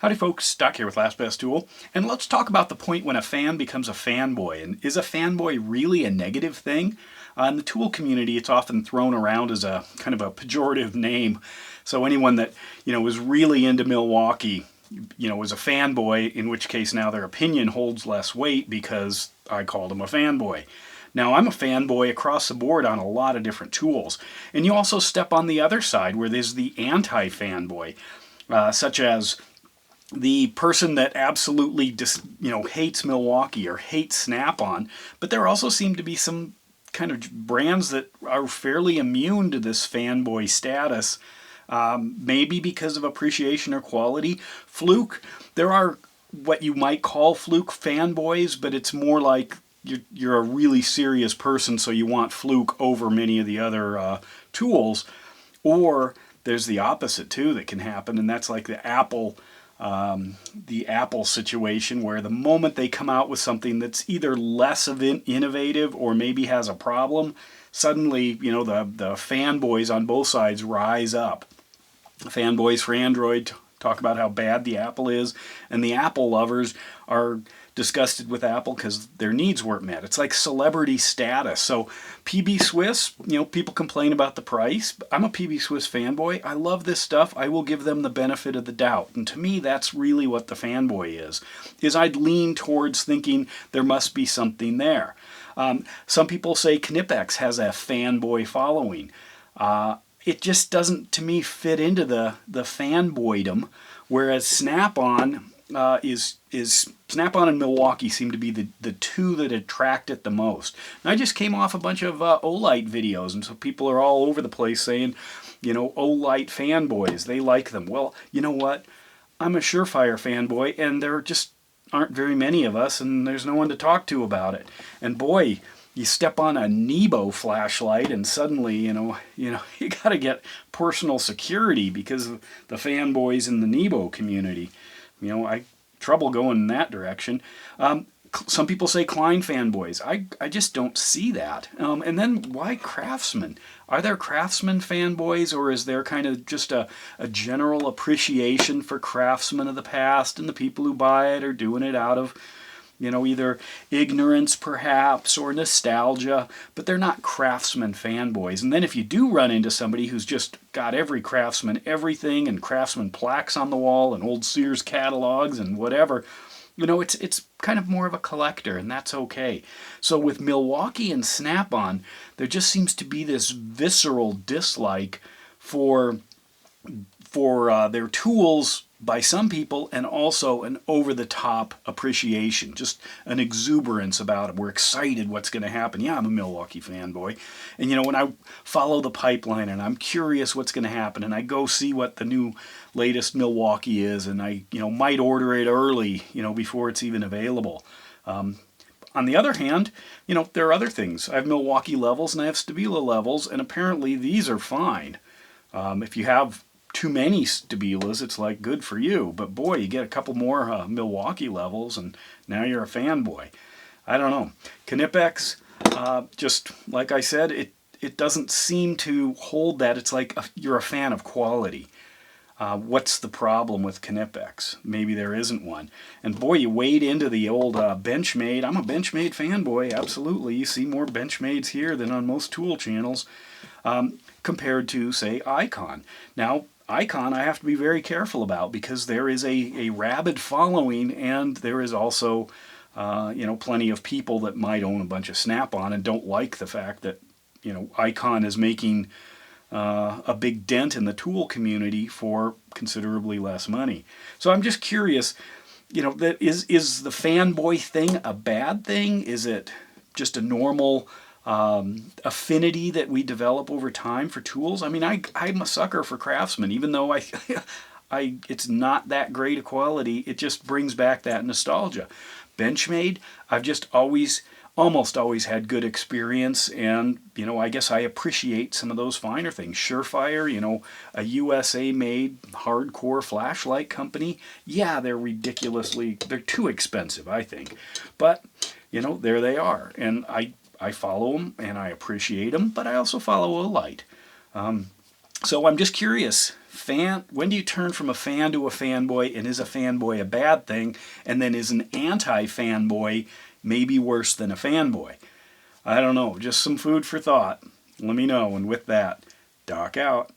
Howdy folks, Doc here with Last Best Tool, and let's talk about the point when a fan becomes a fanboy. And is a fanboy really a negative thing? In the tool community, it's often thrown around as a kind of a pejorative name. So anyone that, was really into Milwaukee, was a fanboy, in which case now their opinion holds less weight because I called them a fanboy. Now, I'm a fanboy across the board on a lot of different tools. And you also step on the other side where there's the anti-fanboy, such as the person that absolutely hates Milwaukee or hates Snap-on, but there also seem to be some kind of brands that are fairly immune to this fanboy status, maybe because of appreciation or quality. Fluke, there are what you might call Fluke fanboys, but it's more like you're a really serious person, so you want Fluke over many of the other tools. Or there's the opposite too that can happen, and that's like the Apple situation, where the moment they come out with something that's either less of an innovative or maybe has a problem, suddenly the fanboys on both sides rise up. Fanboys for Android talk about how bad the Apple is, and the Apple lovers are disgusted with Apple because their needs weren't met. It's like celebrity status. So PB Swiss, people complain about the price. I'm a PB Swiss fanboy. I love this stuff. I will give them the benefit of the doubt. And to me, that's really what the fanboy is I'd lean towards thinking there must be something there. Some people say Knipex has a fanboy following. It just doesn't, to me, fit into the fanboydom, whereas Snap-on is Snap-on and Milwaukee seem to be the two that attract it the most. And I just came off a bunch of Olight videos, and so people are all over the place saying, Olight fanboys, they like them. Well, you know what? I'm a Surefire fanboy, and there just aren't very many of us, and there's no one to talk to about it. And boy, you step on a Nebo flashlight and suddenly, you got to get personal security because of the fanboys in the Nebo community. I trouble going in that direction. Some people say Klein fanboys. I just don't see that. And then why Craftsman? Are there Craftsman fanboys, or is there kind of just a general appreciation for Craftsman of the past, and the people who buy it are doing it out of either ignorance perhaps or nostalgia, but they're not Craftsman fanboys. And then if you do run into somebody who's just got every Craftsman everything and Craftsman plaques on the wall and old Sears catalogs and whatever, it's kind of more of a collector, and that's okay. So with Milwaukee and Snap-on, there just seems to be this visceral dislike for their tools by some people, and also an over-the-top appreciation, just an exuberance about it. We're excited what's going to happen. Yeah, I'm a Milwaukee fanboy. And when I follow the pipeline and I'm curious what's going to happen, and I go see what the new latest Milwaukee is, and I might order it early, before it's even available. On the other hand, there are other things. I have Milwaukee levels and I have Stabila levels, and apparently these are fine. If you have too many Stabilas, it's like good for you, but boy, you get a couple more Milwaukee levels and now you're a fanboy. I don't know. Knipex, just like I said, it doesn't seem to hold that. It's like you're a fan of quality. What's the problem with Knipex? Maybe there isn't one. And boy, you wade into the old Benchmade. I'm a Benchmade fanboy, absolutely. You see more Benchmades here than on most tool channels, compared to, say, Icon. Now, Icon I have to be very careful about because there is a rabid following, and there is also plenty of people that might own a bunch of Snap-on and don't like the fact that Icon is making a big dent in the tool community for considerably less money. So I'm just curious, that is the fanboy thing a bad thing? Is it just a normal affinity that we develop over time for tools? I mean, I'm a sucker for Craftsman, even though it's not that great a quality. It just brings back that nostalgia. Benchmade, I've just almost always had good experience, and I guess I appreciate some of those finer things. Surefire, a USA-made hardcore flashlight company. Yeah, they're too expensive, I think, but there they are, and I follow them and I appreciate them, but I also follow Olight. So I'm just curious, When do you turn from a fan to a fanboy, and is a fanboy a bad thing? And then is an anti-fanboy maybe worse than a fanboy? I don't know, just some food for thought. Let me know, and with that, Doc out.